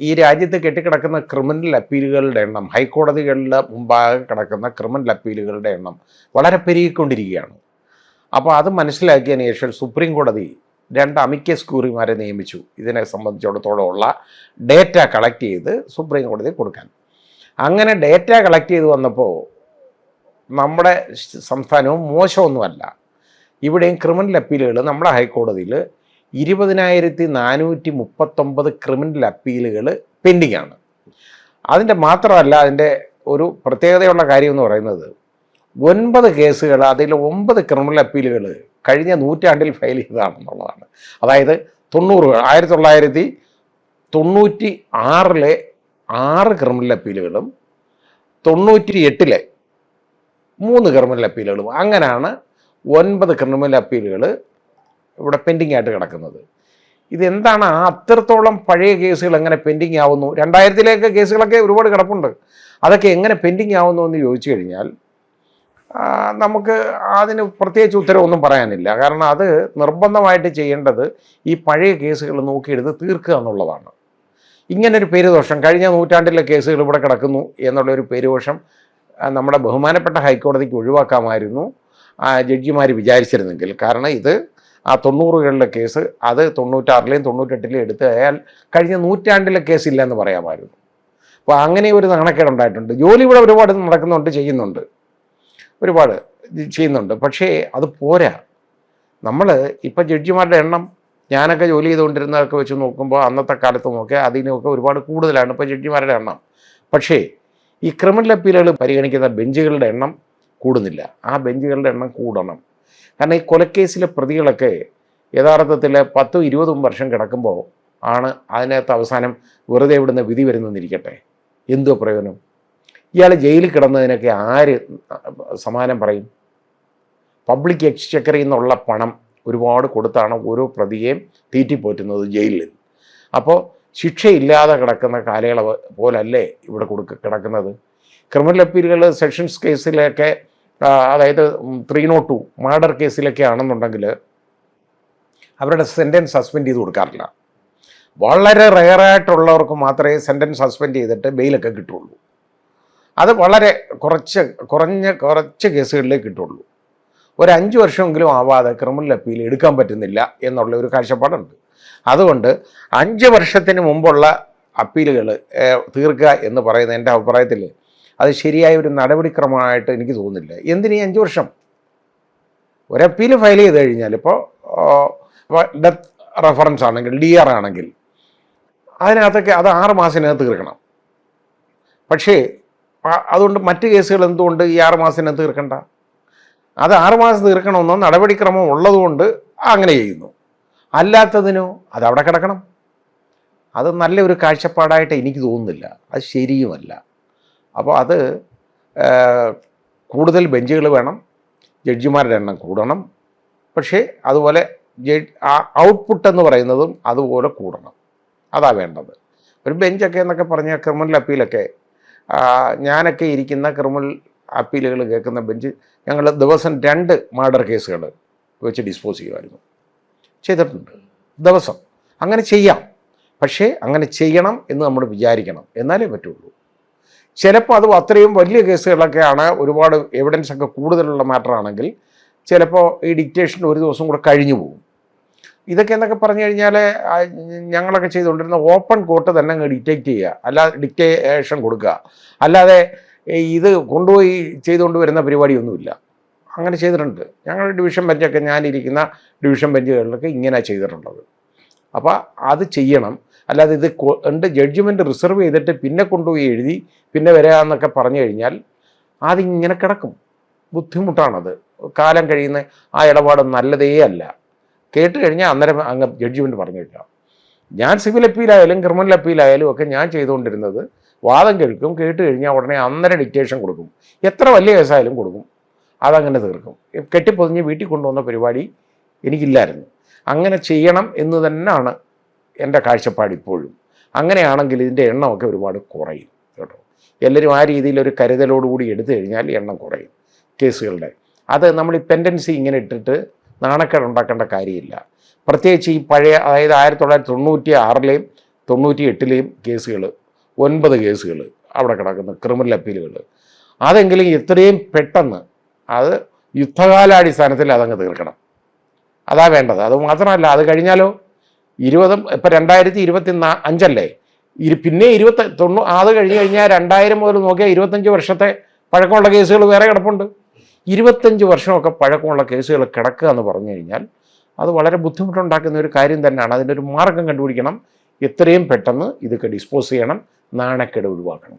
ഈ രാജ്യത്ത് കെട്ടിക്കിടക്കുന്ന ക്രിമിനൽ അപ്പീലുകളുടെ എണ്ണം, ഹൈക്കോടതികളുടെ മുമ്പാകെ കിടക്കുന്ന ക്രിമിനൽ അപ്പീലുകളുടെ എണ്ണം വളരെ പെരുകിക്കൊണ്ടിരിക്കുകയാണ്. അപ്പോൾ അത് മനസ്സിലാക്കിയതിന് ശേഷം സുപ്രീം കോടതി 2 അമിക്കസ് ക്യൂറിമാരെ നിയമിച്ചു. ഇതിനെ സംബന്ധിച്ചിടത്തോളമുള്ള ഡേറ്റ കളക്ട് ചെയ്ത് സുപ്രീം കോടതി കൊടുക്കാൻ. അങ്ങനെ ഡേറ്റ കളക്ട് ചെയ്ത് വന്നപ്പോൾ നമ്മുടെ സംസ്ഥാനവും മോശമൊന്നുമല്ല. ഇവിടെയും ക്രിമിനൽ അപ്പീലുകൾ നമ്മുടെ ഹൈക്കോടതിയിൽ 20,439 ക്രിമിനൽ അപ്പീലുകൾ പെൻഡിംഗ് ആണ്. അതിൻ്റെ മാത്രമല്ല, അതിൻ്റെ ഒരു പ്രത്യേകതയുള്ള കാര്യം എന്ന് പറയുന്നത് 9 കേസുകൾ, അതിൽ 9 ക്രിമിനൽ അപ്പീലുകൾ കഴിഞ്ഞ നൂറ്റാണ്ടിൽ ഫയൽ ചെയ്തതാണെന്നുള്ളതാണ്. അതായത് 1996 6 ക്രിമിനൽ അപ്പീലുകളും 98 3 ക്രിമിനൽ അപ്പീലുകളും, അങ്ങനെയാണ് 9 ക്രിമിനൽ അപ്പീലുകൾ ഇവിടെ പെൻഡിങ് ആയിട്ട് കിടക്കുന്നത്. ഇതെന്താണ്, അത്രത്തോളം പഴയ കേസുകൾ എങ്ങനെ പെൻഡിങ് ആവുന്നു? 2000 കേസുകളൊക്കെ ഒരുപാട് കിടപ്പുണ്ട്. അതൊക്കെ എങ്ങനെ പെൻഡിങ് ആവുന്നു എന്ന് ചോദിച്ചു കഴിഞ്ഞാൽ നമുക്ക് അതിന് പ്രത്യേകിച്ച് ഉത്തരവൊന്നും പറയാനില്ല. കാരണം അത് നിർബന്ധമായിട്ട് ചെയ്യേണ്ടത് ഈ പഴയ കേസുകൾ നോക്കിയെടുത്ത് തീർക്കുക എന്നുള്ളതാണ്. ഇങ്ങനൊരു പേരുദോഷം, കഴിഞ്ഞ നൂറ്റാണ്ടിലെ കേസുകൾ ഇവിടെ കിടക്കുന്നു എന്നുള്ളൊരു പേരുദോഷം നമ്മുടെ ബഹുമാനപ്പെട്ട ഹൈക്കോടതിക്ക് ഒഴിവാക്കാമായിരുന്നു ജഡ്ജിമാർ വിചാരിച്ചിരുന്നെങ്കിൽ. കാരണം ഇത് ആ 90കളിലെ കേസ് അത് 96 98 എടുത്ത് അയാൾ കഴിഞ്ഞ നൂറ്റാണ്ടിലെ കേസില്ല എന്ന് പറയാമായിരുന്നു. അപ്പോൾ അങ്ങനെ ഒരു നാണക്കേടുണ്ടായിട്ടുണ്ട്. ജോലി ഇവിടെ ഒരുപാട് നടക്കുന്നുണ്ട്, ഒരുപാട് ചെയ്യുന്നുണ്ട്. പക്ഷേ അത് പോരാ. നമ്മൾ ഇപ്പോൾ ജഡ്ജിമാരുടെ എണ്ണം, ഞാനൊക്കെ ജോലി ചെയ്തുകൊണ്ടിരുന്നതൊക്കെ വെച്ച് നോക്കുമ്പോൾ അന്നത്തെ കാലത്ത് നോക്കിയാൽ അതിനൊക്കെ ഒരുപാട് കൂടുതലാണ് ഇപ്പോൾ ജഡ്ജിമാരുടെ എണ്ണം. പക്ഷേ ഈ ക്രിമിനൽ അപ്പീലുകൾ പരിഗണിക്കുന്ന ബെഞ്ചുകളുടെ എണ്ണം കൂടുന്നില്ല. ആ ബെഞ്ചുകളുടെ എണ്ണം കൂടണം. കാരണം ഈ കൊലക്കേസിലെ പ്രതികളൊക്കെ യഥാർത്ഥത്തിൽ 10-20 വർഷം കിടക്കുമ്പോൾ ആണ് അതിനകത്ത് അവസാനം വെറുതെ വിടുന്ന വിധി വരുന്നെന്നിരിക്കട്ടെ, എന്തോ പ്രയോജനം? ഇയാൾ ജയിലിൽ കിടന്നതിനൊക്കെ ആര് സമാനം പറയും? പബ്ലിക് എക്സ്ചെക്കറിൽ നിന്നുള്ള പണം ഒരുപാട് കൊടുത്താണ് ഓരോ പ്രതിയെയും തീറ്റിപ്പോറ്റുന്നത് ജയിലിൽ. അപ്പോൾ ശിക്ഷയില്ലാതെ കിടക്കുന്ന കാലയളവ് പോലല്ലേ ഇവിടെ കിടക്കുന്നത്? ക്രിമിനൽ അപ്പീലുകൾ സെഷൻസ് കേസിലൊക്കെ, അതായത് 302 മർഡർ കേസിലൊക്കെ ആണെന്നുണ്ടെങ്കിൽ അവരുടെ സെൻറ്റൻസ് സസ്പെൻഡ് ചെയ്ത് കൊടുക്കാറില്ല. വളരെ റെയറായിട്ടുള്ളവർക്ക് മാത്രമേ സെൻറ്റൻസ് സസ്പെൻഡ് ചെയ്തിട്ട് ബെയിലൊക്കെ കിട്ടുള്ളൂ. അത് വളരെ കുറച്ച് കേസുകളിലേ കിട്ടുള്ളൂ. ഒരു 5 വർഷമെങ്കിലും ആവാതെ ക്രിമിനൽ അപ്പീൽ എടുക്കാൻ പറ്റുന്നില്ല എന്നുള്ള ഒരു കാഴ്ചപ്പാടുണ്ട്. അതുകൊണ്ട് 5 വർഷത്തിന് മുമ്പുള്ള അപ്പീലുകൾ തീർക്കുക എന്ന് പറയുന്ന എൻ്റെ അഭിപ്രായത്തിൽ അത് ശരിയായ ഒരു നടപടിക്രമമായിട്ട് എനിക്ക് തോന്നുന്നില്ല. എന്തിനീ 5 വർഷം? ഒരു അപ്പീൽ ഫയൽ ചെയ്ത് കഴിഞ്ഞാൽ, ഇപ്പോൾ ഡെത്ത് റെഫറൻസ് ആണെങ്കിൽ, DR ആണെങ്കിൽ അതിനകത്തൊക്കെ അത് 6 മാസത്തിനകത്ത് തീർക്കണം. പക്ഷേ അതുകൊണ്ട് മറ്റ് കേസുകൾ എന്തുകൊണ്ട് ഈ 6 മാസത്തിനകത്ത് തീർക്കണ്ട? അത് 6 മാസം തീർക്കണമെന്നോ നടപടിക്രമം ഉള്ളതുകൊണ്ട് അങ്ങനെ ചെയ്യുന്നു. അല്ലാത്തതിനോ അതവിടെ കിടക്കണം. അത് നല്ലൊരു കാഴ്ചപ്പാടായിട്ട് എനിക്ക് തോന്നുന്നില്ല. അത് ശരിയുമല്ല. അപ്പോൾ അത് കൂടുതൽ ബെഞ്ചുകൾ വേണം, ജഡ്ജിമാരുടെ എണ്ണം കൂടണം. പക്ഷേ അതുപോലെ ഔട്ട്പുട്ട് എന്ന് പറയുന്നതും അതുപോലെ കൂടണം. അതാ വേണ്ടത്. ഒരു ബെഞ്ചൊക്കെ എന്നൊക്കെ പറഞ്ഞാൽ ക്രിമിനൽ അപ്പീലൊക്കെ, ഞാനൊക്കെ ഇരിക്കുന്ന ക്രിമിനൽ അപ്പീലുകൾ കേൾക്കുന്ന ബെഞ്ച്, ഞങ്ങൾ ദിവസം 2 മർഡർ കേസുകൾ വെച്ച് ഡിസ്പോസ് ചെയ്യുമായിരുന്നു. ചെയ്തിട്ടുണ്ട് ദിവസം. അങ്ങനെ ചെയ്യാം. പക്ഷേ അങ്ങനെ ചെയ്യണം എന്ന് നമ്മൾ വിചാരിക്കണം, എന്നാലേ പറ്റുള്ളൂ. ചിലപ്പോൾ അത് അത്രയും വലിയ കേസുകളൊക്കെയാണ്, ഒരുപാട് എവിഡൻസ് ഒക്കെ കൂടുതലുള്ള മാറ്ററാണെങ്കിൽ ചിലപ്പോൾ ഈ ഡിക്റ്റേഷൻ ഒരു ദിവസം കൂടെ കഴിഞ്ഞു പോകും. ഇതൊക്കെ എന്നൊക്കെ പറഞ്ഞു കഴിഞ്ഞാൽ ഞങ്ങളൊക്കെ ചെയ്തുകൊണ്ടിരുന്ന ഓപ്പൺ കോർട്ട് തന്നെ അങ്ങ് ഡിറ്റക്റ്റ് ചെയ്യുക, അല്ലാതെ ഡിക്റ്റേഷൻ കൊടുക്കുക, അല്ലാതെ ഇത് കൊണ്ടുപോയി ചെയ്തുകൊണ്ട് വരുന്ന പരിപാടിയൊന്നുമില്ല. അങ്ങനെ ചെയ്തിട്ടുണ്ട്. ഞങ്ങളുടെ ഡിവിഷൻ ബെഞ്ചൊക്കെ, ഞാനിരിക്കുന്ന ഡിവിഷൻ ബെഞ്ചുകളിലൊക്കെ ഇങ്ങനെ ചെയ്തിട്ടുള്ളത്. അപ്പോൾ അത് ചെയ്യണം. അല്ലാതെ ഇത് ജഡ്ജ്മെൻറ്റ് റിസർവ് ചെയ്തിട്ട് പിന്നെ കൊണ്ടുപോയി എഴുതി പിന്നെ വരാമെന്നൊക്കെ പറഞ്ഞു കഴിഞ്ഞാൽ അതിങ്ങനെ കിടക്കും. ബുദ്ധിമുട്ടാണത്. കാലം കഴിയുന്ന ആ ഇടപാട് നല്ലതേ അല്ല. കേട്ട് കഴിഞ്ഞാൽ അന്നേരം അങ്ങ് ജഡ്ജ്മെൻറ്റ് പറഞ്ഞു വെക്കാം. ഞാൻ സിവിൽ അപ്പീലായാലും ക്രിമിനൽ അപ്പീലായാലും ഒക്കെ ഞാൻ ചെയ്തുകൊണ്ടിരുന്നത് വാദം കേൾക്കും, കേട്ട് കഴിഞ്ഞാൽ ഉടനെ അന്നേരം ഡിക്റ്റേഷൻ കൊടുക്കും. എത്ര വലിയ കേസായാലും കൊടുക്കും. അതങ്ങനെ തീർക്കും. കെട്ടിപ്പൊതിഞ്ഞ് വീട്ടിൽ കൊണ്ടുവന്ന പരിപാടി എനിക്കില്ലായിരുന്നു. അങ്ങനെ ചെയ്യണം എന്ന് തന്നെയാണ് എൻ്റെ കാഴ്ചപ്പാട് ഇപ്പോഴും. അങ്ങനെയാണെങ്കിൽ ഇതിൻ്റെ എണ്ണമൊക്കെ ഒരുപാട് കുറയും കേട്ടോ. എല്ലാവരും ആ രീതിയിലൊരു കരുതലോടുകൂടി എടുത്തു കഴിഞ്ഞാൽ എണ്ണം കുറയും കേസുകളുടെ. അത് നമ്മൾ ഈ പെൻഡൻസി ഇങ്ങനെ ഇട്ടിട്ട് നാണക്കേട് ഉണ്ടാക്കേണ്ട കാര്യമില്ല. പ്രത്യേകിച്ച് ഈ പഴയ, അതായത് 1996 98ലെയും കേസുകൾ 9 കേസുകൾ അവിടെ കിടക്കുന്ന ക്രിമിനൽ അപ്പീലുകൾ. അതെങ്കിലും എത്രയും പെട്ടെന്ന് അത് യുദ്ധകാലാടിസ്ഥാനത്തിൽ അതങ്ങ് തീർക്കണം. അതാ വേണ്ടത്. അത് മാത്രമല്ല, അത് കഴിഞ്ഞാലോ 20 ഇപ്പം 2025 പിന്നെ 90 അത് കഴിഞ്ഞ് കഴിഞ്ഞാൽ 2000 മുതൽ നോക്കിയാൽ 25 വർഷത്തെ പഴക്കമുള്ള കേസുകൾ വേറെ കിടപ്പുണ്ട്. 25 വർഷമൊക്കെ പഴക്കമുള്ള കേസുകൾ കിടക്കുക എന്ന് പറഞ്ഞു കഴിഞ്ഞാൽ അത് വളരെ ബുദ്ധിമുട്ടുണ്ടാക്കുന്ന ഒരു കാര്യം തന്നെയാണ്. അതിൻ്റെ ഒരു മാർഗം കണ്ടുപിടിക്കണം. എത്രയും പെട്ടെന്ന് ഇതൊക്കെ ഡിസ്പോസ് ചെയ്യണം, നാണക്കേട് ഒഴിവാക്കണം.